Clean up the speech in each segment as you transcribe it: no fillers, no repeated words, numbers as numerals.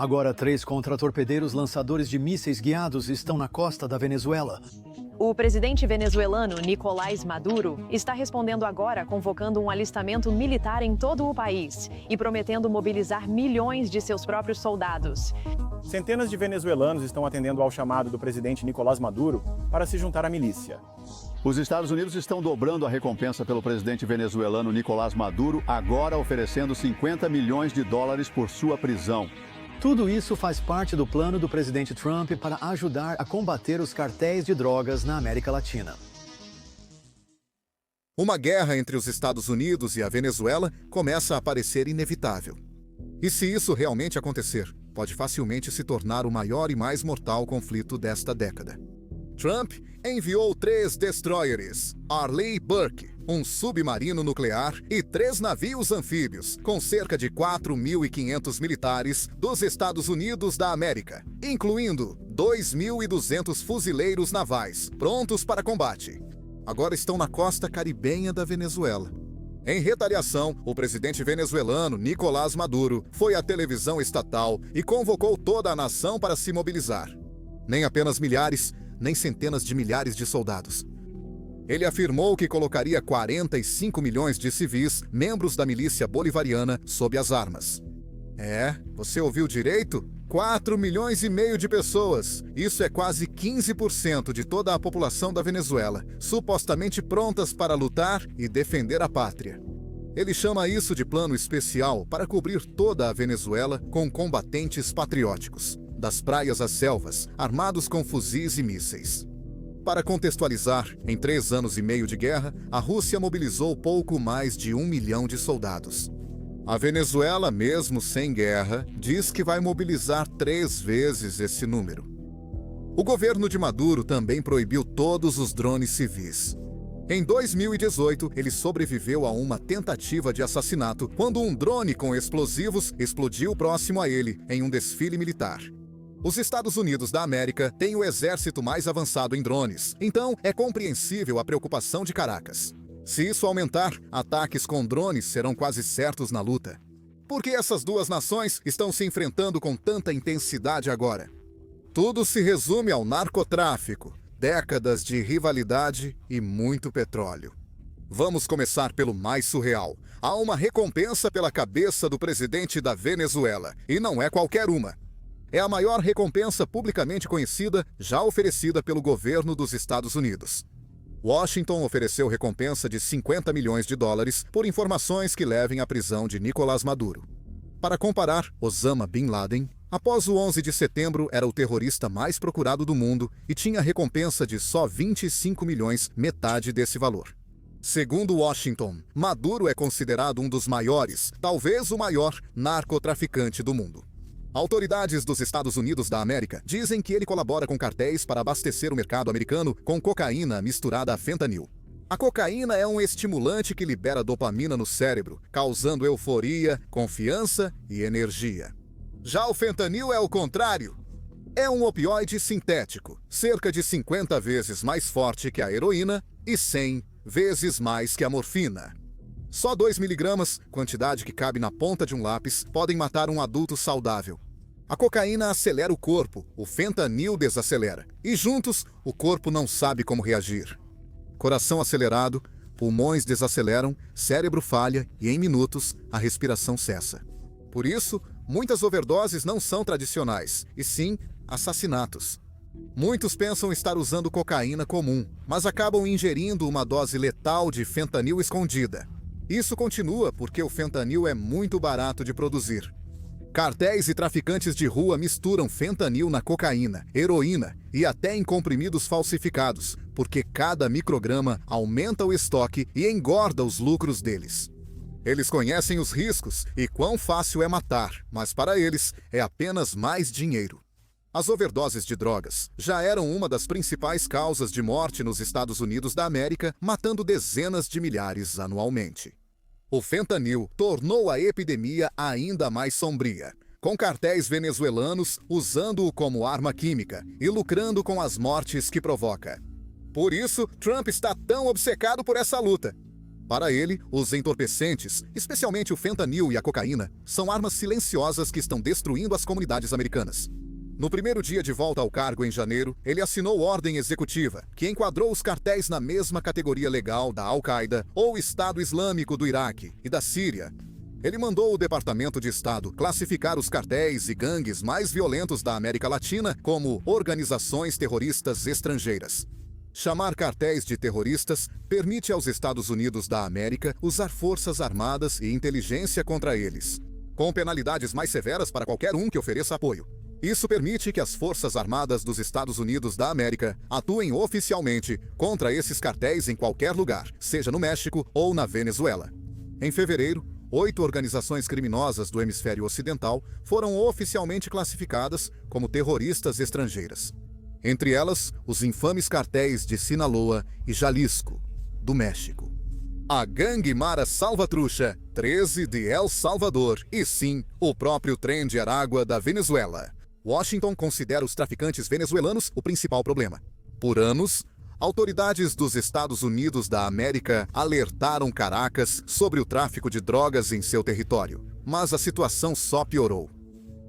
Agora, 3 contratorpedeiros lançadores de mísseis guiados estão na costa da Venezuela. O presidente venezuelano Nicolás Maduro está respondendo agora convocando um alistamento militar em todo o país e prometendo mobilizar milhões de seus próprios soldados. Centenas de venezuelanos estão atendendo ao chamado do presidente Nicolás Maduro para se juntar à milícia. Os Estados Unidos estão dobrando a recompensa pelo presidente venezuelano Nicolás Maduro, agora oferecendo 50 milhões de dólares por sua prisão. Tudo isso faz parte do plano do presidente Trump para ajudar a combater os cartéis de drogas na América Latina. Uma guerra entre os Estados Unidos e a Venezuela começa a parecer inevitável. E se isso realmente acontecer, pode facilmente se tornar o maior e mais mortal conflito desta década. Trump enviou 3 destroyers, Arleigh Burke, um submarino nuclear e 3 navios anfíbios, com cerca de 4.500 militares dos Estados Unidos da América, incluindo 2.200 fuzileiros navais, prontos para combate. Agora estão na costa caribenha da Venezuela. Em retaliação, o presidente venezuelano Nicolás Maduro foi à televisão estatal e convocou toda a nação para se mobilizar. Nem apenas milhares, nem centenas de milhares de soldados. Ele afirmou que colocaria 45 milhões de civis, membros da milícia bolivariana, sob as armas. Você ouviu direito? 4,5 milhões de pessoas. Isso é quase 15% de toda a população da Venezuela, supostamente prontas para lutar e defender a pátria. Ele chama isso de plano especial para cobrir toda a Venezuela com combatentes patrióticos, das praias às selvas, armados com fuzis e mísseis. Para contextualizar, em 3 anos e meio de guerra, a Rússia mobilizou pouco mais de 1 milhão de soldados. A Venezuela, mesmo sem guerra, diz que vai mobilizar 3 vezes esse número. O governo de Maduro também proibiu todos os drones civis. Em 2018, ele sobreviveu a uma tentativa de assassinato quando um drone com explosivos explodiu próximo a ele, em um desfile militar. Os Estados Unidos da América têm o exército mais avançado em drones, então é compreensível a preocupação de Caracas. Se isso aumentar, ataques com drones serão quase certos na luta. Por que essas 2 nações estão se enfrentando com tanta intensidade agora? Tudo se resume ao narcotráfico, décadas de rivalidade e muito petróleo. Vamos começar pelo mais surreal. Há uma recompensa pela cabeça do presidente da Venezuela, e não é qualquer uma. É a maior recompensa publicamente conhecida já oferecida pelo governo dos Estados Unidos. Washington ofereceu recompensa de 50 milhões de dólares por informações que levem à prisão de Nicolás Maduro. Para comparar, Osama Bin Laden, após o 11 de setembro, era o terrorista mais procurado do mundo e tinha recompensa de só 25 milhões, metade desse valor. Segundo Washington, Maduro é considerado um dos maiores, talvez o maior, narcotraficante do mundo. Autoridades dos Estados Unidos da América dizem que ele colabora com cartéis para abastecer o mercado americano com cocaína misturada a fentanil. A cocaína é um estimulante que libera dopamina no cérebro, causando euforia, confiança e energia. Já o fentanil é o contrário. É um opioide sintético, cerca de 50 vezes mais forte que a heroína e 100 vezes mais que a morfina. Só 2 miligramas, quantidade que cabe na ponta de um lápis, podem matar um adulto saudável. A cocaína acelera o corpo, o fentanil desacelera. E juntos, o corpo não sabe como reagir. Coração acelerado, pulmões desaceleram, cérebro falha e em minutos, a respiração cessa. Por isso, muitas overdoses não são tradicionais, e sim assassinatos. Muitos pensam estar usando cocaína comum, mas acabam ingerindo uma dose letal de fentanil escondida. Isso continua porque o fentanil é muito barato de produzir. Cartéis e traficantes de rua misturam fentanil na cocaína, heroína e até em comprimidos falsificados, porque cada micrograma aumenta o estoque e engorda os lucros deles. Eles conhecem os riscos e quão fácil é matar, mas para eles é apenas mais dinheiro. As overdoses de drogas já eram uma das principais causas de morte nos Estados Unidos da América, matando dezenas de milhares anualmente. O fentanil tornou a epidemia ainda mais sombria, com cartéis venezuelanos usando-o como arma química e lucrando com as mortes que provoca. Por isso, Trump está tão obcecado por essa luta. Para ele, os entorpecentes, especialmente o fentanil e a cocaína, são armas silenciosas que estão destruindo as comunidades americanas. No primeiro dia de volta ao cargo em janeiro, ele assinou ordem executiva, que enquadrou os cartéis na mesma categoria legal da Al-Qaeda ou Estado Islâmico do Iraque e da Síria. Ele mandou o Departamento de Estado classificar os cartéis e gangues mais violentos da América Latina como organizações terroristas estrangeiras. Chamar cartéis de terroristas permite aos Estados Unidos da América usar forças armadas e inteligência contra eles, com penalidades mais severas para qualquer um que ofereça apoio. Isso permite que as Forças Armadas dos Estados Unidos da América atuem oficialmente contra esses cartéis em qualquer lugar, seja no México ou na Venezuela. Em fevereiro, 8 organizações criminosas do hemisfério ocidental foram oficialmente classificadas como terroristas estrangeiras. Entre elas, os infames cartéis de Sinaloa e Jalisco, do México. A gangue Mara Salvatrucha, 13 de El Salvador e sim, o próprio Tren de Aragua da Venezuela. Washington considera os traficantes venezuelanos o principal problema. Por anos, autoridades dos Estados Unidos da América alertaram Caracas sobre o tráfico de drogas em seu território, mas a situação só piorou.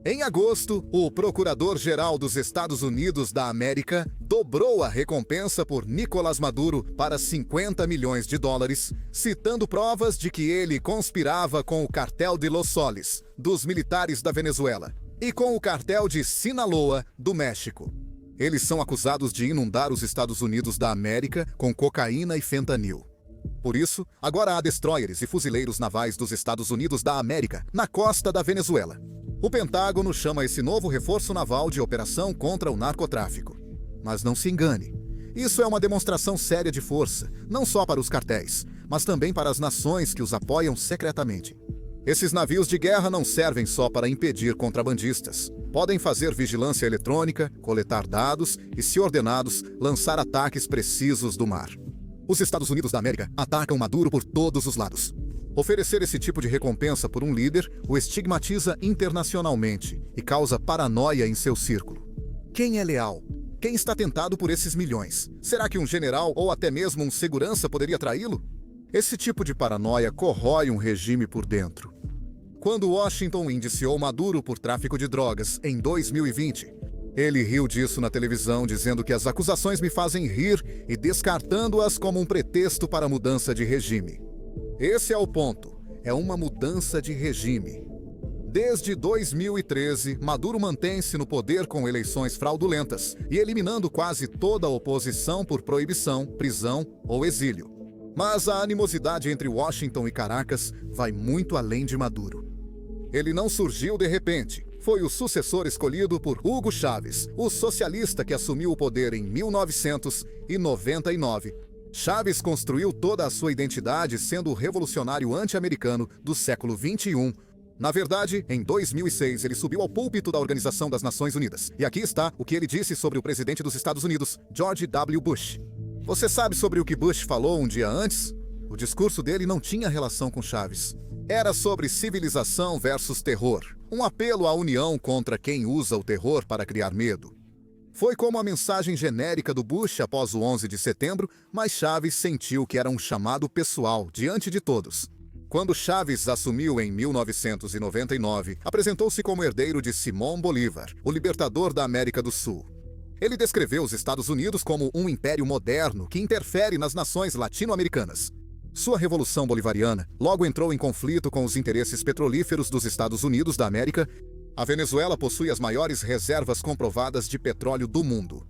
Em agosto, o Procurador-Geral dos Estados Unidos da América dobrou a recompensa por Nicolás Maduro para $50 milhões, citando provas de que ele conspirava com o Cartel de Los Soles, dos militares da Venezuela, e com o Cartel de Sinaloa, do México. Eles são acusados de inundar os Estados Unidos da América com cocaína e fentanil. Por isso, agora há destroyers e fuzileiros navais dos Estados Unidos da América na costa da Venezuela. O Pentágono chama esse novo reforço naval de Operação contra o Narcotráfico. Mas não se engane, isso é uma demonstração séria de força, não só para os cartéis, mas também para as nações que os apoiam secretamente. Esses navios de guerra não servem só para impedir contrabandistas. Podem fazer vigilância eletrônica, coletar dados e, se ordenados, lançar ataques precisos do mar. Os Estados Unidos da América atacam Maduro por todos os lados. Oferecer esse tipo de recompensa por um líder o estigmatiza internacionalmente e causa paranoia em seu círculo. Quem é leal? Quem está tentado por esses milhões? Será que um general ou até mesmo um segurança poderia traí-lo? Esse tipo de paranoia corrói um regime por dentro. Quando Washington indiciou Maduro por tráfico de drogas em 2020, ele riu disso na televisão, dizendo que as acusações me fazem rir e descartando-as como um pretexto para a mudança de regime. Esse é o ponto, é uma mudança de regime. Desde 2013, Maduro mantém-se no poder com eleições fraudulentas e eliminando quase toda a oposição por proibição, prisão ou exílio. Mas a animosidade entre Washington e Caracas vai muito além de Maduro. Ele não surgiu de repente. Foi o sucessor escolhido por Hugo Chávez, o socialista que assumiu o poder em 1999. Chávez construiu toda a sua identidade sendo o revolucionário anti-americano do século XXI. Na verdade, em 2006, ele subiu ao púlpito da Organização das Nações Unidas. E aqui está o que ele disse sobre o presidente dos Estados Unidos, George W. Bush. Você sabe sobre o que Bush falou um dia antes? O discurso dele não tinha relação com Chávez. Era sobre civilização versus terror. Um apelo à união contra quem usa o terror para criar medo. Foi como a mensagem genérica do Bush após o 11 de setembro, mas Chávez sentiu que era um chamado pessoal diante de todos. Quando Chávez assumiu em 1999, apresentou-se como herdeiro de Simón Bolívar, o libertador da América do Sul. Ele descreveu os Estados Unidos como um império moderno que interfere nas nações latino-americanas. Sua revolução bolivariana logo entrou em conflito com os interesses petrolíferos dos Estados Unidos da América. A Venezuela possui as maiores reservas comprovadas de petróleo do mundo.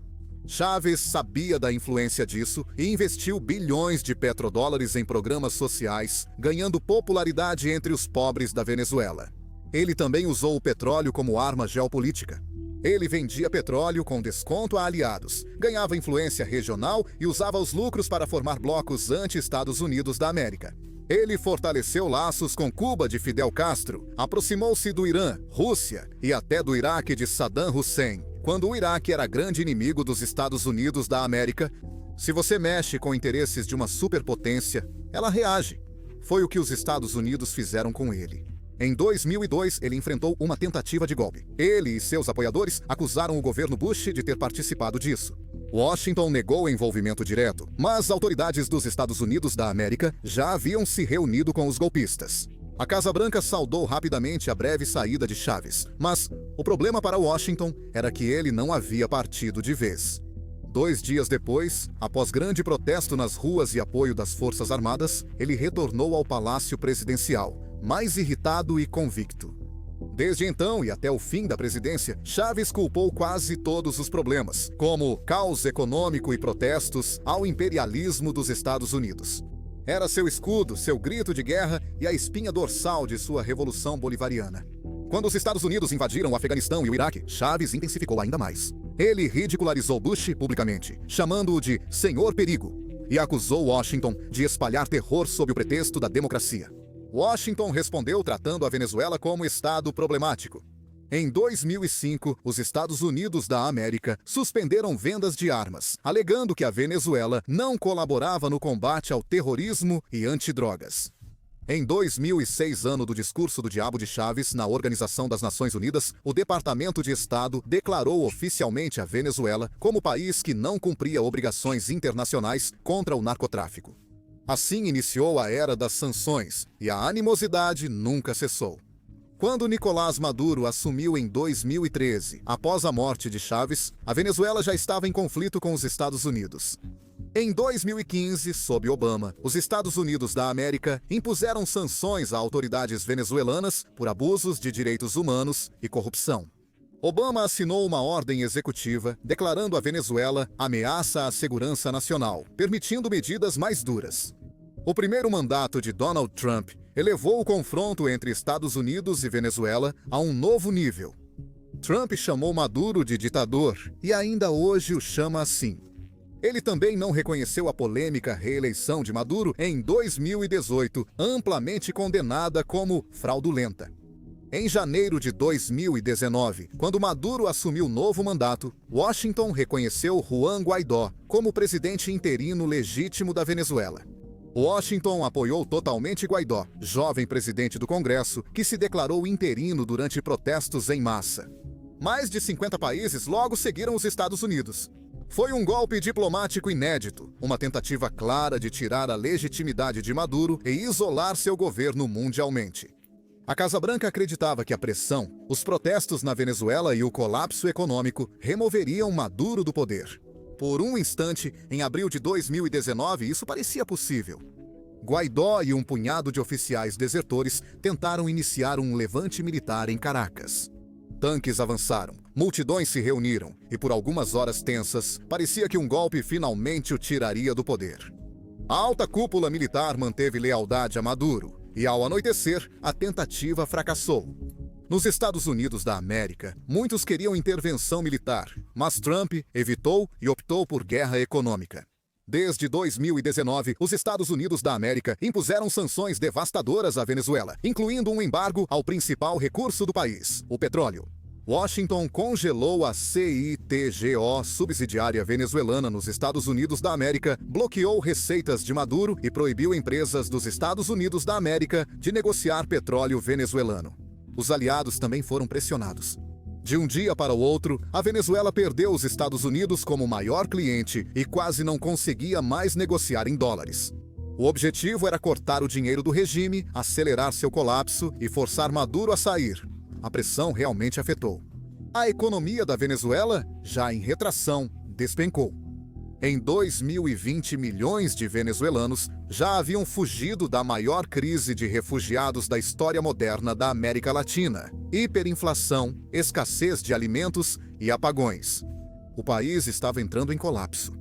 Chávez sabia da influência disso e investiu bilhões de petrodólares em programas sociais, ganhando popularidade entre os pobres da Venezuela. Ele também usou o petróleo como arma geopolítica. Ele vendia petróleo com desconto a aliados, ganhava influência regional e usava os lucros para formar blocos anti-Estados Unidos da América. Ele fortaleceu laços com Cuba de Fidel Castro, aproximou-se do Irã, Rússia e até do Iraque de Saddam Hussein, quando o Iraque era grande inimigo dos Estados Unidos da América. Se você mexe com interesses de uma superpotência, ela reage. Foi o que os Estados Unidos fizeram com ele. Em 2002, ele enfrentou uma tentativa de golpe. Ele e seus apoiadores acusaram o governo Bush de ter participado disso. Washington negou envolvimento direto, mas autoridades dos Estados Unidos da América já haviam se reunido com os golpistas. A Casa Branca saudou rapidamente a breve saída de Chávez, mas o problema para Washington era que ele não havia partido de vez. 2 dias depois, após grande protesto nas ruas e apoio das Forças Armadas, ele retornou ao Palácio Presidencial, mais irritado e convicto. Desde então e até o fim da presidência, Chávez culpou quase todos os problemas, como caos econômico e protestos, ao imperialismo dos Estados Unidos. Era seu escudo, seu grito de guerra e a espinha dorsal de sua Revolução Bolivariana. Quando os Estados Unidos invadiram o Afeganistão e o Iraque, Chávez intensificou ainda mais. Ele ridicularizou Bush publicamente, chamando-o de Senhor Perigo, e acusou Washington de espalhar terror sob o pretexto da democracia. Washington respondeu tratando a Venezuela como estado problemático. Em 2005, os Estados Unidos da América suspenderam vendas de armas, alegando que a Venezuela não colaborava no combate ao terrorismo e antidrogas. Em 2006, ano do discurso do Diabo de Chávez na Organização das Nações Unidas, o Departamento de Estado declarou oficialmente a Venezuela como país que não cumpria obrigações internacionais contra o narcotráfico. Assim iniciou a era das sanções, e a animosidade nunca cessou. Quando Nicolás Maduro assumiu em 2013, após a morte de Chávez, a Venezuela já estava em conflito com os Estados Unidos. Em 2015, sob Obama, os Estados Unidos da América impuseram sanções a autoridades venezuelanas por abusos de direitos humanos e corrupção. Obama assinou uma ordem executiva declarando a Venezuela ameaça à segurança nacional, permitindo medidas mais duras. O primeiro mandato de Donald Trump elevou o confronto entre Estados Unidos e Venezuela a um novo nível. Trump chamou Maduro de ditador e ainda hoje o chama assim. Ele também não reconheceu a polêmica reeleição de Maduro em 2018, amplamente condenada como fraudulenta. Em janeiro de 2019, quando Maduro assumiu novo mandato, Washington reconheceu Juan Guaidó como presidente interino legítimo da Venezuela. Washington apoiou totalmente Guaidó, jovem presidente do Congresso, que se declarou interino durante protestos em massa. Mais de 50 países logo seguiram os Estados Unidos. Foi um golpe diplomático inédito, uma tentativa clara de tirar a legitimidade de Maduro e isolar seu governo mundialmente. A Casa Branca acreditava que a pressão, os protestos na Venezuela e o colapso econômico removeriam Maduro do poder. Por um instante, em abril de 2019, isso parecia possível. Guaidó e um punhado de oficiais desertores tentaram iniciar um levante militar em Caracas. Tanques avançaram, multidões se reuniram e por algumas horas tensas, parecia que um golpe finalmente o tiraria do poder. A alta cúpula militar manteve lealdade a Maduro e, ao anoitecer, a tentativa fracassou. Nos Estados Unidos da América, muitos queriam intervenção militar, mas Trump evitou e optou por guerra econômica. Desde 2019, os Estados Unidos da América impuseram sanções devastadoras à Venezuela, incluindo um embargo ao principal recurso do país, o petróleo. Washington congelou a CITGO, subsidiária venezuelana nos Estados Unidos da América, bloqueou receitas de Maduro e proibiu empresas dos Estados Unidos da América de negociar petróleo venezuelano. Os aliados também foram pressionados. De um dia para o outro, a Venezuela perdeu os Estados Unidos como maior cliente e quase não conseguia mais negociar em dólares. O objetivo era cortar o dinheiro do regime, acelerar seu colapso e forçar Maduro a sair. A pressão realmente afetou. A economia da Venezuela, já em retração, despencou. Em 2020, milhões de venezuelanos já haviam fugido da maior crise de refugiados da história moderna da América Latina: hiperinflação, escassez de alimentos e apagões. O país estava entrando em colapso.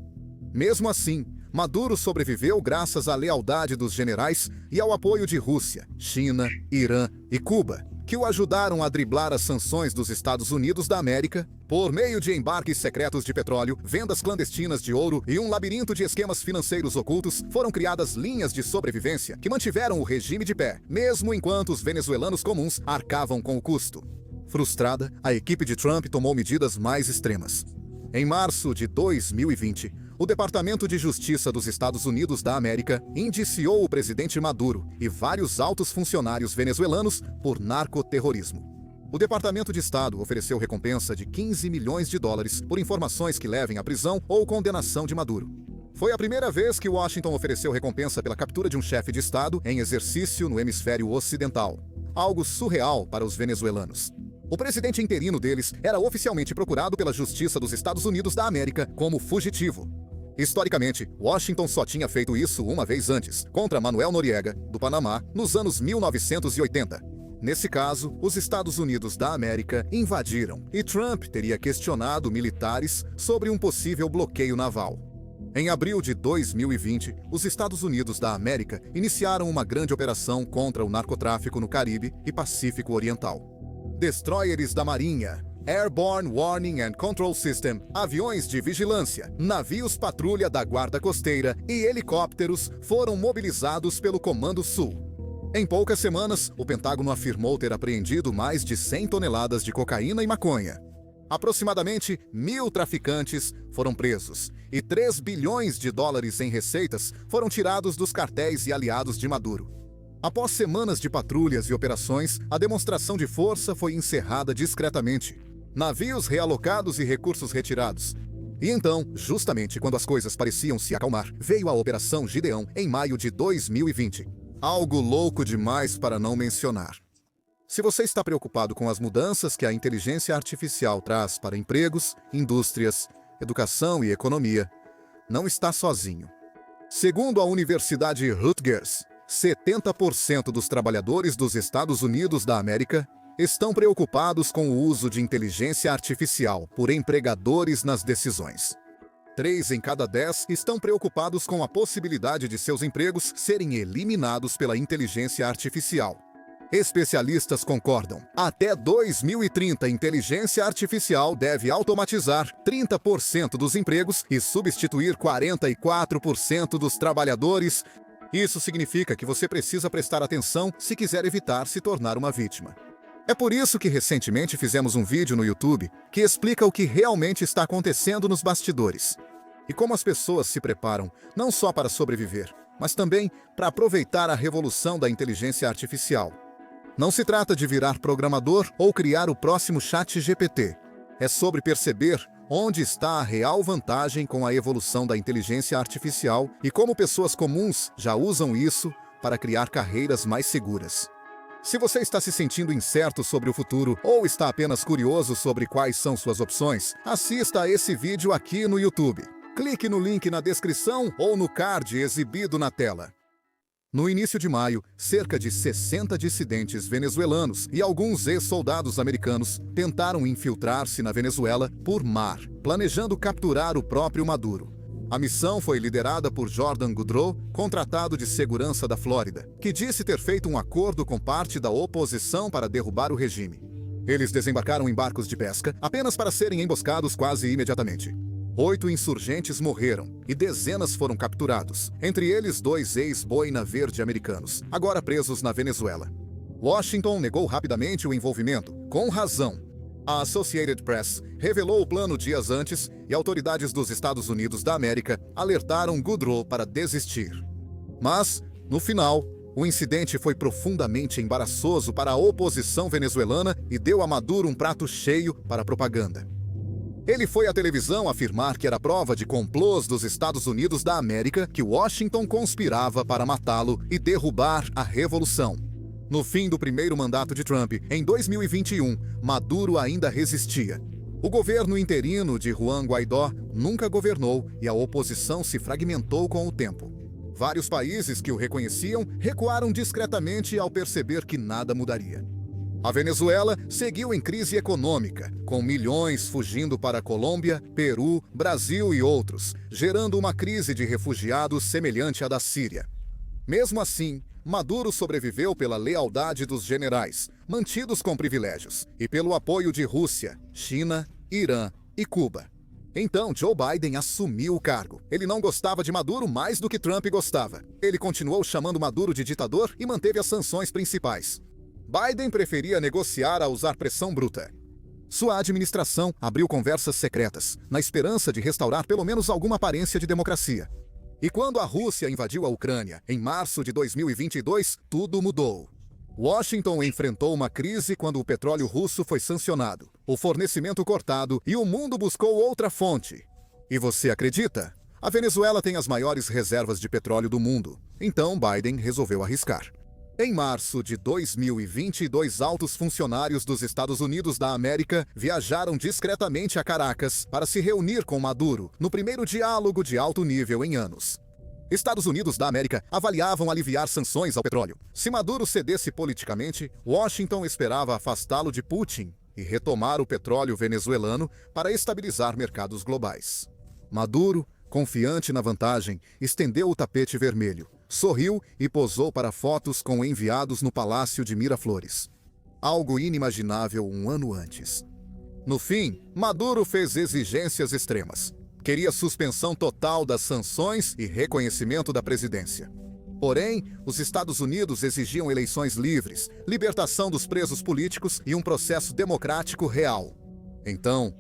Mesmo assim, Maduro sobreviveu graças à lealdade dos generais e ao apoio de Rússia, China, Irã e Cuba, que o ajudaram a driblar as sanções dos Estados Unidos da América, por meio de embarques secretos de petróleo, vendas clandestinas de ouro e um labirinto de esquemas financeiros ocultos. Foram criadas linhas de sobrevivência que mantiveram o regime de pé, mesmo enquanto os venezuelanos comuns arcavam com o custo. Frustrada, a equipe de Trump tomou medidas mais extremas. Em março de 2020, o Departamento de Justiça dos Estados Unidos da América indiciou o presidente Maduro e vários altos funcionários venezuelanos por narcoterrorismo. O Departamento de Estado ofereceu recompensa de 15 milhões de dólares por informações que levem à prisão ou condenação de Maduro. Foi a primeira vez que Washington ofereceu recompensa pela captura de um chefe de Estado em exercício no hemisfério ocidental. Algo surreal para os venezuelanos. O presidente interino deles era oficialmente procurado pela Justiça dos Estados Unidos da América como fugitivo. Historicamente, Washington só tinha feito isso uma vez antes, contra Manuel Noriega, do Panamá, nos anos 1980. Nesse caso, os Estados Unidos da América invadiram e Trump teria questionado militares sobre um possível bloqueio naval. Em abril de 2020, os Estados Unidos da América iniciaram uma grande operação contra o narcotráfico no Caribe e Pacífico Oriental. Destroyers da Marinha, Airborne Warning and Control System, aviões de vigilância, navios patrulha da Guarda Costeira e helicópteros foram mobilizados pelo Comando Sul. Em poucas semanas, o Pentágono afirmou ter apreendido mais de 100 toneladas de cocaína e maconha. Aproximadamente 1.000 traficantes foram presos e 3 bilhões de dólares em receitas foram tirados dos cartéis e aliados de Maduro. Após semanas de patrulhas e operações, a demonstração de força foi encerrada discretamente. Navios realocados e recursos retirados. E então, justamente quando as coisas pareciam se acalmar, veio a Operação Gideão em maio de 2020. Algo louco demais para não mencionar. Se você está preocupado com as mudanças que a inteligência artificial traz para empregos, indústrias, educação e economia, não está sozinho. Segundo a Universidade Rutgers, 70% dos trabalhadores dos Estados Unidos da América estão preocupados com o uso de inteligência artificial por empregadores nas decisões. 3 em cada 10 estão preocupados com a possibilidade de seus empregos serem eliminados pela inteligência artificial. Especialistas concordam. Até 2030, a inteligência artificial deve automatizar 30% dos empregos e substituir 44% dos trabalhadores. Isso significa que você precisa prestar atenção se quiser evitar se tornar uma vítima. É por isso que recentemente fizemos um vídeo no YouTube que explica o que realmente está acontecendo nos bastidores e como as pessoas se preparam não só para sobreviver, mas também para aproveitar a revolução da inteligência artificial. Não se trata de virar programador ou criar o próximo ChatGPT. É sobre perceber onde está a real vantagem com a evolução da inteligência artificial e como pessoas comuns já usam isso para criar carreiras mais seguras. Se você está se sentindo incerto sobre o futuro ou está apenas curioso sobre quais são suas opções, assista a esse vídeo aqui no YouTube. Clique no link na descrição ou no card exibido na tela. No início de maio, cerca de 60 dissidentes venezuelanos e alguns ex-soldados americanos tentaram infiltrar-se na Venezuela por mar, planejando capturar o próprio Maduro. A missão foi liderada por Jordan Goodrow, contratado de segurança da Flórida, que disse ter feito um acordo com parte da oposição para derrubar o regime. Eles desembarcaram em barcos de pesca apenas para serem emboscados quase imediatamente. 8 insurgentes morreram e dezenas foram capturados, entre eles 2 ex-boina verde americanos, agora presos na Venezuela. Washington negou rapidamente o envolvimento, com razão. A Associated Press revelou o plano dias antes e autoridades dos Estados Unidos da América alertaram Goodrow para desistir. Mas, no final, o incidente foi profundamente embaraçoso para a oposição venezuelana e deu a Maduro um prato cheio para a propaganda. Ele foi à televisão afirmar que era prova de complôs dos Estados Unidos da América que Washington conspirava para matá-lo e derrubar a revolução. No fim do primeiro mandato de Trump, em 2021, Maduro ainda resistia. O governo interino de Juan Guaidó nunca governou e a oposição se fragmentou com o tempo. Vários países que o reconheciam recuaram discretamente ao perceber que nada mudaria. A Venezuela seguiu em crise econômica, com milhões fugindo para a Colômbia, Peru, Brasil e outros, gerando uma crise de refugiados semelhante à da Síria. Mesmo assim, Maduro sobreviveu pela lealdade dos generais, mantidos com privilégios, e pelo apoio de Rússia, China, Irã e Cuba. Então, Joe Biden assumiu o cargo. Ele não gostava de Maduro mais do que Trump gostava. Ele continuou chamando Maduro de ditador e manteve as sanções principais. Biden preferia negociar a usar pressão bruta. Sua administração abriu conversas secretas, na esperança de restaurar pelo menos alguma aparência de democracia. E quando a Rússia invadiu a Ucrânia, em março de 2022, tudo mudou. Washington enfrentou uma crise quando o petróleo russo foi sancionado, o fornecimento cortado e o mundo buscou outra fonte. E você acredita? A Venezuela tem as maiores reservas de petróleo do mundo, então Biden resolveu arriscar. Em março de 2022, altos funcionários dos Estados Unidos da América viajaram discretamente a Caracas para se reunir com Maduro no primeiro diálogo de alto nível em anos. Estados Unidos da América avaliavam aliviar sanções ao petróleo. Se Maduro cedesse politicamente, Washington esperava afastá-lo de Putin e retomar o petróleo venezuelano para estabilizar mercados globais. Maduro, confiante na vantagem, estendeu o tapete vermelho, sorriu e posou para fotos com enviados no Palácio de Miraflores. Algo inimaginável um ano antes. No fim, Maduro fez exigências extremas. Queria suspensão total das sanções e reconhecimento da presidência. Porém, os Estados Unidos exigiam eleições livres, libertação dos presos políticos e um processo democrático real. Então,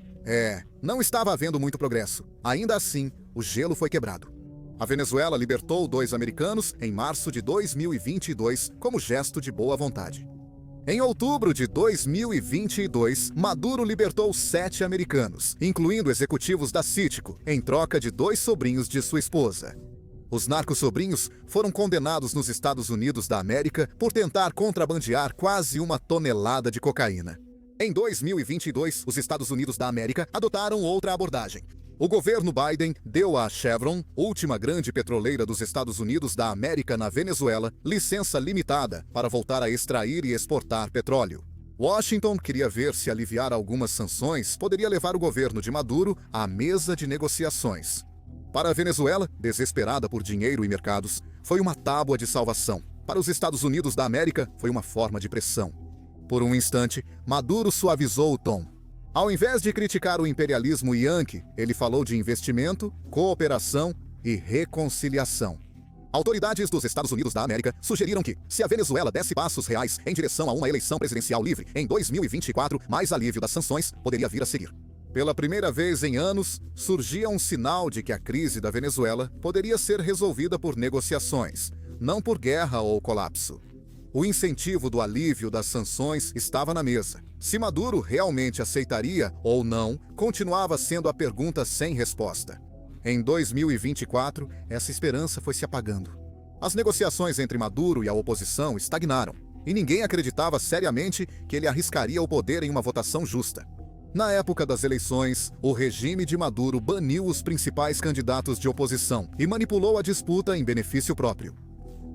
não estava havendo muito progresso. Ainda assim, o gelo foi quebrado. A Venezuela libertou 2 americanos em março de 2022 como gesto de boa vontade. Em outubro de 2022, Maduro libertou 7 americanos, incluindo executivos da Cítico, em troca de 2 sobrinhos de sua esposa. Os narcossobrinhos foram condenados nos Estados Unidos da América por tentar contrabandear quase 1 tonelada de cocaína. Em 2022, os Estados Unidos da América adotaram outra abordagem. O governo Biden deu à Chevron, última grande petroleira dos Estados Unidos da América na Venezuela, licença limitada para voltar a extrair e exportar petróleo. Washington queria ver se aliviar algumas sanções poderia levar o governo de Maduro à mesa de negociações. Para a Venezuela, desesperada por dinheiro e mercados, foi uma tábua de salvação. Para os Estados Unidos da América, foi uma forma de pressão. Por um instante, Maduro suavizou o tom. Ao invés de criticar o imperialismo Yankee, ele falou de investimento, cooperação e reconciliação. Autoridades dos Estados Unidos da América sugeriram que, se a Venezuela desse passos reais em direção a uma eleição presidencial livre em 2024, mais alívio das sanções poderia vir a seguir. Pela primeira vez em anos, surgia um sinal de que a crise da Venezuela poderia ser resolvida por negociações, não por guerra ou colapso. O incentivo do alívio das sanções estava na mesa. Se Maduro realmente aceitaria ou não, continuava sendo a pergunta sem resposta. Em 2024, essa esperança foi se apagando. As negociações entre Maduro e a oposição estagnaram, e ninguém acreditava seriamente que ele arriscaria o poder em uma votação justa. Na época das eleições, o regime de Maduro baniu os principais candidatos de oposição e manipulou a disputa em benefício próprio.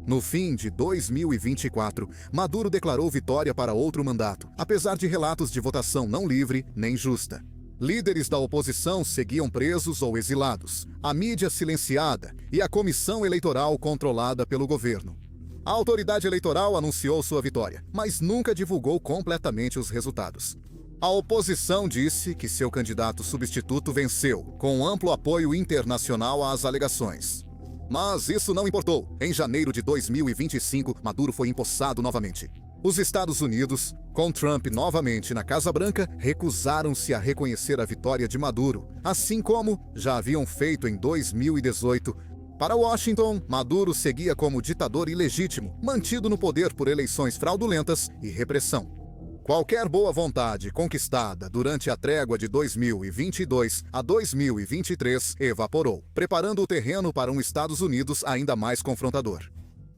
No fim de 2024, Maduro declarou vitória para outro mandato, apesar de relatos de votação não livre nem justa. Líderes da oposição seguiam presos ou exilados, a mídia silenciada e a comissão eleitoral controlada pelo governo. A autoridade eleitoral anunciou sua vitória, mas nunca divulgou completamente os resultados. A oposição disse que seu candidato substituto venceu, com amplo apoio internacional às alegações. Mas isso não importou. Em janeiro de 2025, Maduro foi empossado novamente. Os Estados Unidos, com Trump novamente na Casa Branca, recusaram-se a reconhecer a vitória de Maduro, assim como já haviam feito em 2018. Para Washington, Maduro seguia como ditador ilegítimo, mantido no poder por eleições fraudulentas e repressão. Qualquer boa vontade conquistada durante a trégua de 2022 a 2023 evaporou, preparando o terreno para um Estados Unidos ainda mais confrontador.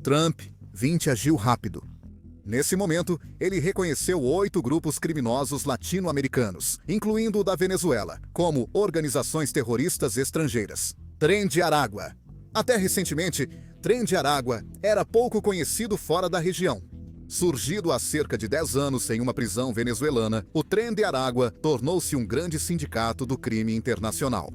Trump, 20, agiu rápido. Nesse momento, ele reconheceu 8 grupos criminosos latino-americanos, incluindo o da Venezuela, como organizações terroristas estrangeiras. Tren de Aragua. Até recentemente, Tren de Aragua era pouco conhecido fora da região. Surgido há cerca de 10 anos em uma prisão venezuelana, o Tren de Aragua tornou-se um grande sindicato do crime internacional.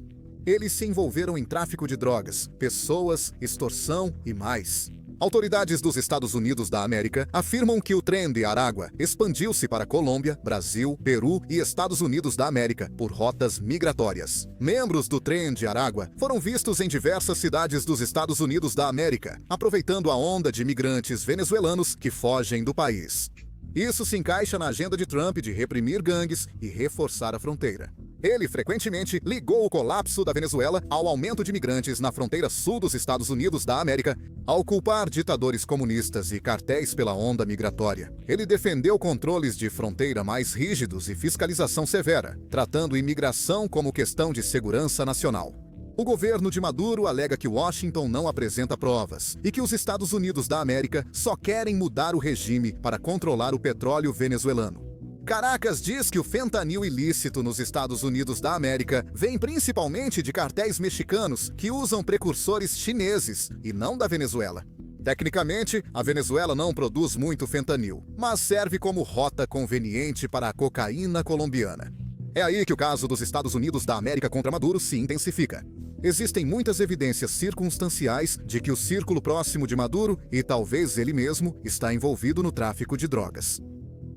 Eles se envolveram em tráfico de drogas, pessoas, extorsão e mais. Autoridades dos Estados Unidos da América afirmam que o Tren de Aragua expandiu-se para Colômbia, Brasil, Peru e Estados Unidos da América por rotas migratórias. Membros do Tren de Aragua foram vistos em diversas cidades dos Estados Unidos da América, aproveitando a onda de imigrantes venezuelanos que fogem do país. Isso se encaixa na agenda de Trump de reprimir gangues e reforçar a fronteira. Ele frequentemente ligou o colapso da Venezuela ao aumento de imigrantes na fronteira sul dos Estados Unidos da América, ao culpar ditadores comunistas e cartéis pela onda migratória. Ele defendeu controles de fronteira mais rígidos e fiscalização severa, tratando imigração como questão de segurança nacional. O governo de Maduro alega que Washington não apresenta provas e que os Estados Unidos da América só querem mudar o regime para controlar o petróleo venezuelano. Caracas diz que o fentanil ilícito nos Estados Unidos da América vem principalmente de cartéis mexicanos que usam precursores chineses e não da Venezuela. Tecnicamente, a Venezuela não produz muito fentanil, mas serve como rota conveniente para a cocaína colombiana. É aí que o caso dos Estados Unidos da América contra Maduro se intensifica. Existem muitas evidências circunstanciais de que o círculo próximo de Maduro, e talvez ele mesmo, está envolvido no tráfico de drogas.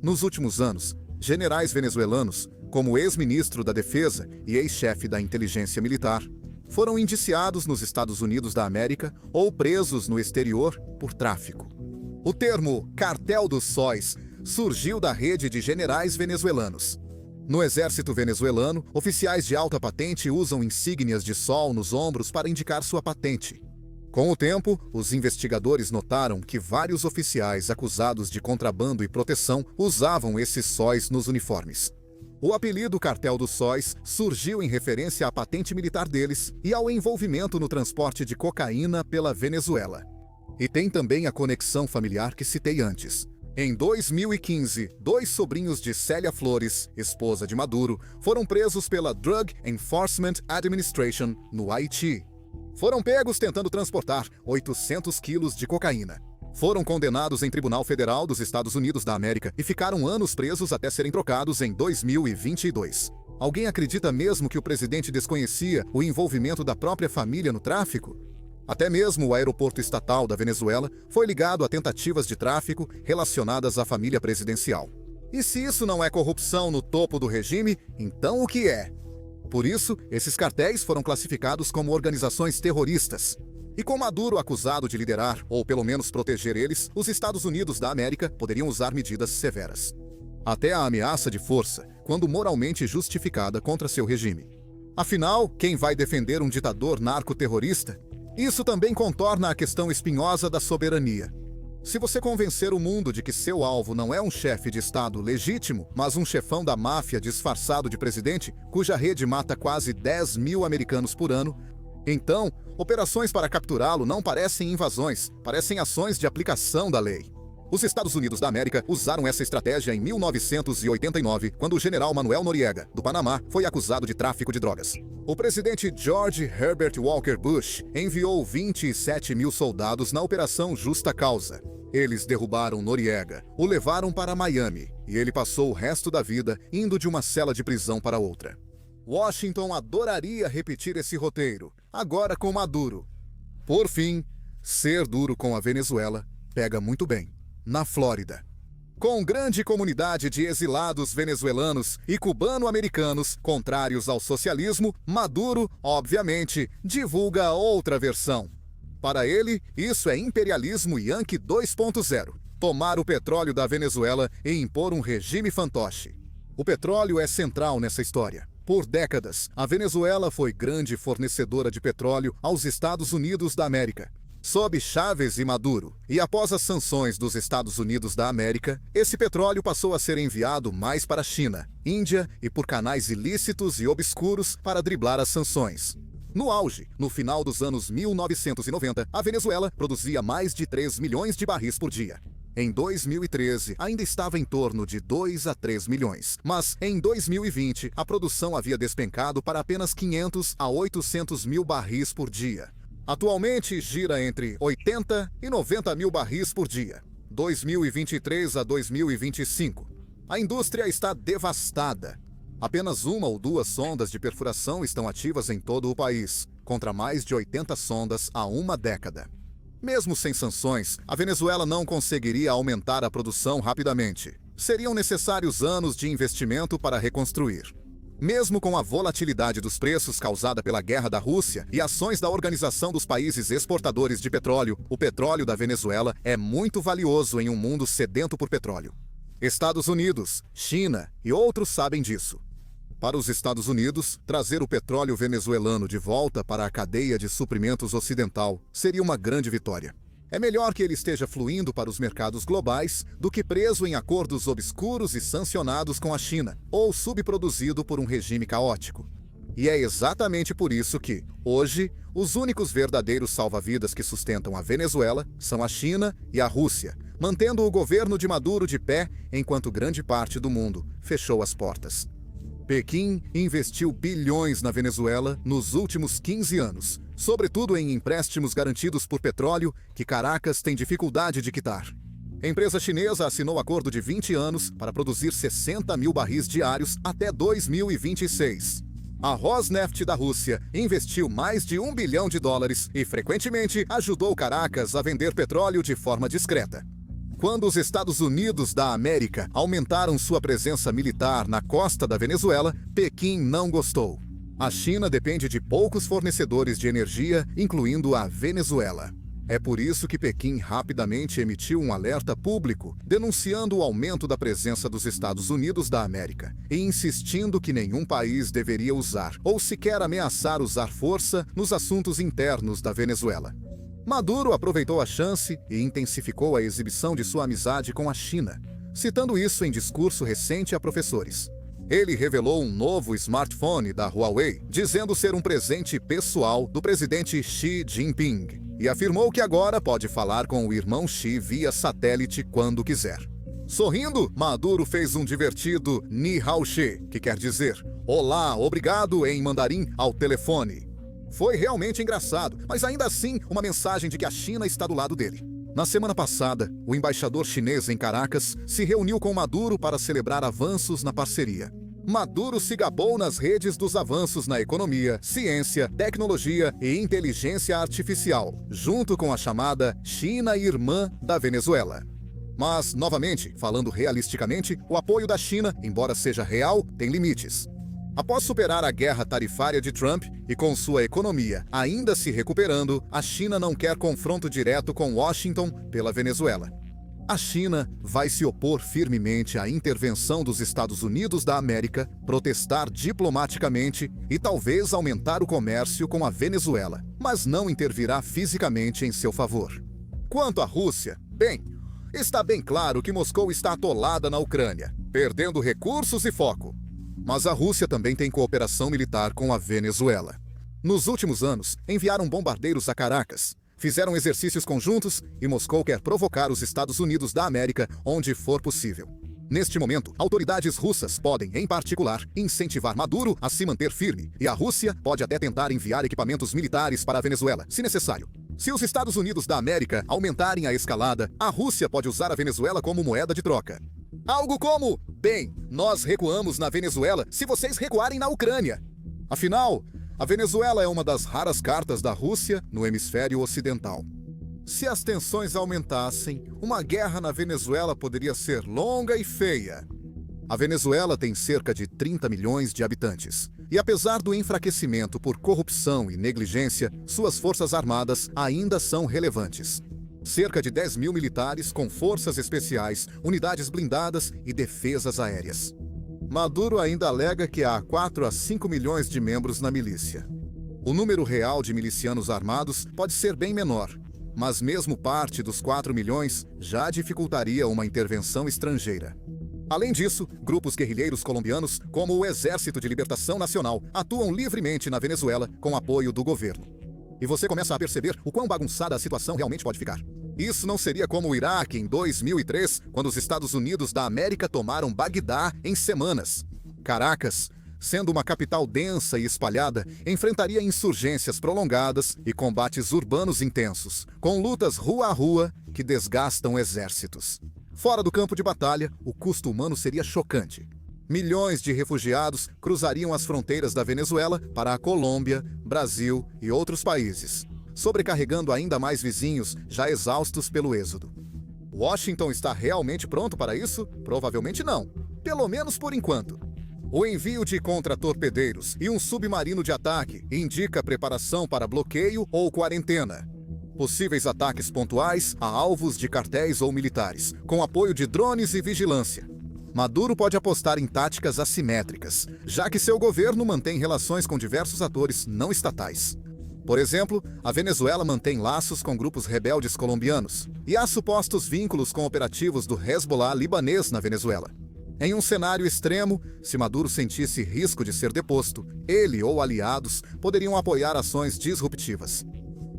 Nos últimos anos, generais venezuelanos, como o ex-ministro da Defesa e ex-chefe da inteligência militar, foram indiciados nos Estados Unidos da América ou presos no exterior por tráfico. O termo cartel dos sóis surgiu da rede de generais venezuelanos. No exército venezuelano, oficiais de alta patente usam insígnias de sol nos ombros para indicar sua patente. Com o tempo, os investigadores notaram que vários oficiais acusados de contrabando e proteção usavam esses sóis nos uniformes. O apelido Cartel dos Sóis surgiu em referência à patente militar deles e ao envolvimento no transporte de cocaína pela Venezuela. E tem também a conexão familiar que citei antes. Em 2015, 2 sobrinhos de Célia Flores, esposa de Maduro, foram presos pela Drug Enforcement Administration no Haiti. Foram pegos tentando transportar 800 quilos de cocaína. Foram condenados em Tribunal Federal dos Estados Unidos da América e ficaram anos presos até serem trocados em 2022. Alguém acredita mesmo que o presidente desconhecia o envolvimento da própria família no tráfico? Até mesmo o aeroporto estatal da Venezuela foi ligado a tentativas de tráfico relacionadas à família presidencial. E se isso não é corrupção no topo do regime, então o que é? Por isso, esses cartéis foram classificados como organizações terroristas. E com Maduro acusado de liderar, ou pelo menos proteger eles, os Estados Unidos da América poderiam usar medidas severas. Até a ameaça de força, quando moralmente justificada contra seu regime. Afinal, quem vai defender um ditador narcoterrorista? Isso também contorna a questão espinhosa da soberania. Se você convencer o mundo de que seu alvo não é um chefe de Estado legítimo, mas um chefão da máfia disfarçado de presidente, cuja rede mata quase 10 mil americanos por ano, então, operações para capturá-lo não parecem invasões, parecem ações de aplicação da lei. Os Estados Unidos da América usaram essa estratégia em 1989, quando o general Manuel Noriega, do Panamá, foi acusado de tráfico de drogas. O presidente George Herbert Walker Bush enviou 27 mil soldados na Operação Justa Causa. Eles derrubaram Noriega, o levaram para Miami, e ele passou o resto da vida indo de uma cela de prisão para outra. Washington adoraria repetir esse roteiro, agora com Maduro. Por fim, ser duro com a Venezuela pega muito bem, na Flórida. Com grande comunidade de exilados venezuelanos e cubano-americanos contrários ao socialismo, Maduro, obviamente, divulga outra versão. Para ele, isso é imperialismo Yankee 2.0, tomar o petróleo da Venezuela e impor um regime fantoche. O petróleo é central nessa história. Por décadas, a Venezuela foi grande fornecedora de petróleo aos Estados Unidos da América. Sob Chávez e Maduro, e após as sanções dos Estados Unidos da América, esse petróleo passou a ser enviado mais para a China, Índia e por canais ilícitos e obscuros para driblar as sanções. No auge, no final dos anos 1990, a Venezuela produzia mais de 3 milhões de barris por dia. Em 2013, ainda estava em torno de 2 a 3 milhões. Mas, em 2020, a produção havia despencado para apenas 500 a 800 mil barris por dia. Atualmente, gira entre 80 e 90 mil barris por dia. 2023 a 2025. A indústria está devastada. Apenas 1 ou 2 sondas de perfuração estão ativas em todo o país, contra mais de 80 sondas há uma década. Mesmo sem sanções, a Venezuela não conseguiria aumentar a produção rapidamente. Seriam necessários anos de investimento para reconstruir. Mesmo com a volatilidade dos preços causada pela guerra da Rússia e ações da Organização dos Países Exportadores de Petróleo, o petróleo da Venezuela é muito valioso em um mundo sedento por petróleo. Estados Unidos, China e outros sabem disso. Para os Estados Unidos, trazer o petróleo venezuelano de volta para a cadeia de suprimentos ocidental seria uma grande vitória. É melhor que ele esteja fluindo para os mercados globais do que preso em acordos obscuros e sancionados com a China, ou subproduzido por um regime caótico. E é exatamente por isso que, hoje, os únicos verdadeiros salva-vidas que sustentam a Venezuela são a China e a Rússia, mantendo o governo de Maduro de pé enquanto grande parte do mundo fechou as portas. Pequim investiu bilhões na Venezuela nos últimos 15 anos, sobretudo em empréstimos garantidos por petróleo que Caracas tem dificuldade de quitar. A empresa chinesa assinou acordo de 20 anos para produzir 60 mil barris diários até 2026. A Rosneft da Rússia investiu mais de $1 bilhão e frequentemente ajudou Caracas a vender petróleo de forma discreta. Quando os Estados Unidos da América aumentaram sua presença militar na costa da Venezuela, Pequim não gostou. A China depende de poucos fornecedores de energia, incluindo a Venezuela. É por isso que Pequim rapidamente emitiu um alerta público, denunciando o aumento da presença dos Estados Unidos da América e insistindo que nenhum país deveria usar ou sequer ameaçar usar força nos assuntos internos da Venezuela. Maduro aproveitou a chance e intensificou a exibição de sua amizade com a China, citando isso em discurso recente a professores. Ele revelou um novo smartphone da Huawei, dizendo ser um presente pessoal do presidente Xi Jinping, e afirmou que agora pode falar com o irmão Xi via satélite quando quiser. Sorrindo, Maduro fez um divertido Ni Hao Xi, que quer dizer "Olá, obrigado" em mandarim ao telefone. Foi realmente engraçado, mas ainda assim uma mensagem de que a China está do lado dele. Na semana passada, o embaixador chinês em Caracas se reuniu com Maduro para celebrar avanços na parceria. Maduro se gabou nas redes dos avanços na economia, ciência, tecnologia e inteligência artificial, junto com a chamada China Irmã da Venezuela. Mas, novamente, falando realisticamente, o apoio da China, embora seja real, tem limites. Após superar a guerra tarifária de Trump e com sua economia ainda se recuperando, a China não quer confronto direto com Washington pela Venezuela. A China vai se opor firmemente à intervenção dos Estados Unidos da América, protestar diplomaticamente e talvez aumentar o comércio com a Venezuela, mas não intervirá fisicamente em seu favor. Quanto à Rússia, bem, está bem claro que Moscou está atolada na Ucrânia, perdendo recursos e foco. Mas a Rússia também tem cooperação militar com a Venezuela. Nos últimos anos, enviaram bombardeiros a Caracas, fizeram exercícios conjuntos e Moscou quer provocar os Estados Unidos da América onde for possível. Neste momento, autoridades russas podem, em particular, incentivar Maduro a se manter firme, e a Rússia pode até tentar enviar equipamentos militares para a Venezuela, se necessário. Se os Estados Unidos da América aumentarem a escalada, a Rússia pode usar a Venezuela como moeda de troca. Algo como: bem, nós recuamos na Venezuela se vocês recuarem na Ucrânia. Afinal, a Venezuela é uma das raras cartas da Rússia no hemisfério ocidental. Se as tensões aumentassem, uma guerra na Venezuela poderia ser longa e feia. A Venezuela tem cerca de 30 milhões de habitantes. E apesar do enfraquecimento por corrupção e negligência, suas forças armadas ainda são relevantes. Cerca de 10 mil militares com forças especiais, unidades blindadas e defesas aéreas. Maduro ainda alega que há 4 a 5 milhões de membros na milícia. O número real de milicianos armados pode ser bem menor, mas mesmo parte dos 4 milhões já dificultaria uma intervenção estrangeira. Além disso, grupos guerrilheiros colombianos, como o Exército de Libertação Nacional, atuam livremente na Venezuela com apoio do governo. E você começa a perceber o quão bagunçada a situação realmente pode ficar. Isso não seria como o Iraque em 2003, quando os Estados Unidos da América tomaram Bagdá em semanas. Caracas, sendo uma capital densa e espalhada, enfrentaria insurgências prolongadas e combates urbanos intensos, com lutas rua a rua que desgastam exércitos. Fora do campo de batalha, o custo humano seria chocante. Milhões de refugiados cruzariam as fronteiras da Venezuela para a Colômbia, Brasil e outros países, sobrecarregando ainda mais vizinhos já exaustos pelo êxodo. Washington está realmente pronto para isso? Provavelmente não, pelo menos por enquanto. O envio de contra-torpedeiros e um submarino de ataque indica preparação para bloqueio ou quarentena. Possíveis ataques pontuais a alvos de cartéis ou militares, com apoio de drones e vigilância. Maduro pode apostar em táticas assimétricas, já que seu governo mantém relações com diversos atores não estatais. Por exemplo, a Venezuela mantém laços com grupos rebeldes colombianos e há supostos vínculos com operativos do Hezbollah libanês na Venezuela. Em um cenário extremo, se Maduro sentisse risco de ser deposto, ele ou aliados poderiam apoiar ações disruptivas,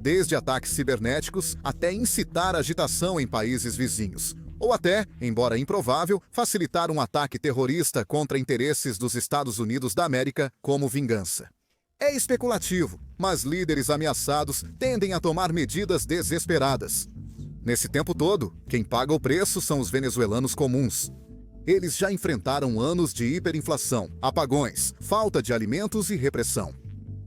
desde ataques cibernéticos até incitar agitação em países vizinhos, ou até, embora improvável, facilitar um ataque terrorista contra interesses dos Estados Unidos da América como vingança. É especulativo, mas líderes ameaçados tendem a tomar medidas desesperadas. Nesse tempo todo, quem paga o preço são os venezuelanos comuns. Eles já enfrentaram anos de hiperinflação, apagões, falta de alimentos e repressão.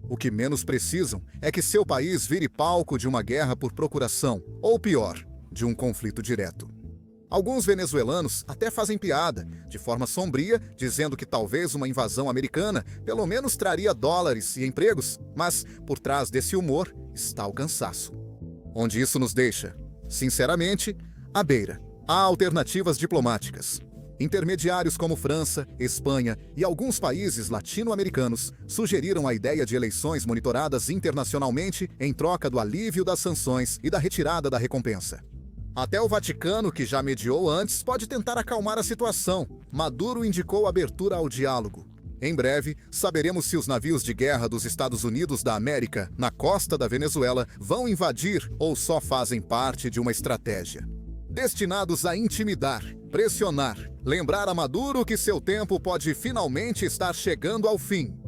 O que menos precisam é que seu país vire palco de uma guerra por procuração, ou pior, de um conflito direto. Alguns venezuelanos até fazem piada, de forma sombria, dizendo que talvez uma invasão americana pelo menos traria dólares e empregos, mas por trás desse humor está o cansaço. Onde isso nos deixa? Sinceramente, à beira. Há alternativas diplomáticas. Intermediários como França, Espanha e alguns países latino-americanos sugeriram a ideia de eleições monitoradas internacionalmente em troca do alívio das sanções e da retirada da recompensa. Até o Vaticano, que já mediou antes, pode tentar acalmar a situação. Maduro indicou abertura ao diálogo. Em breve, saberemos se os navios de guerra dos Estados Unidos da América, na costa da Venezuela, vão invadir ou só fazem parte de uma estratégia. Destinados a intimidar, pressionar, lembrar a Maduro que seu tempo pode finalmente estar chegando ao fim.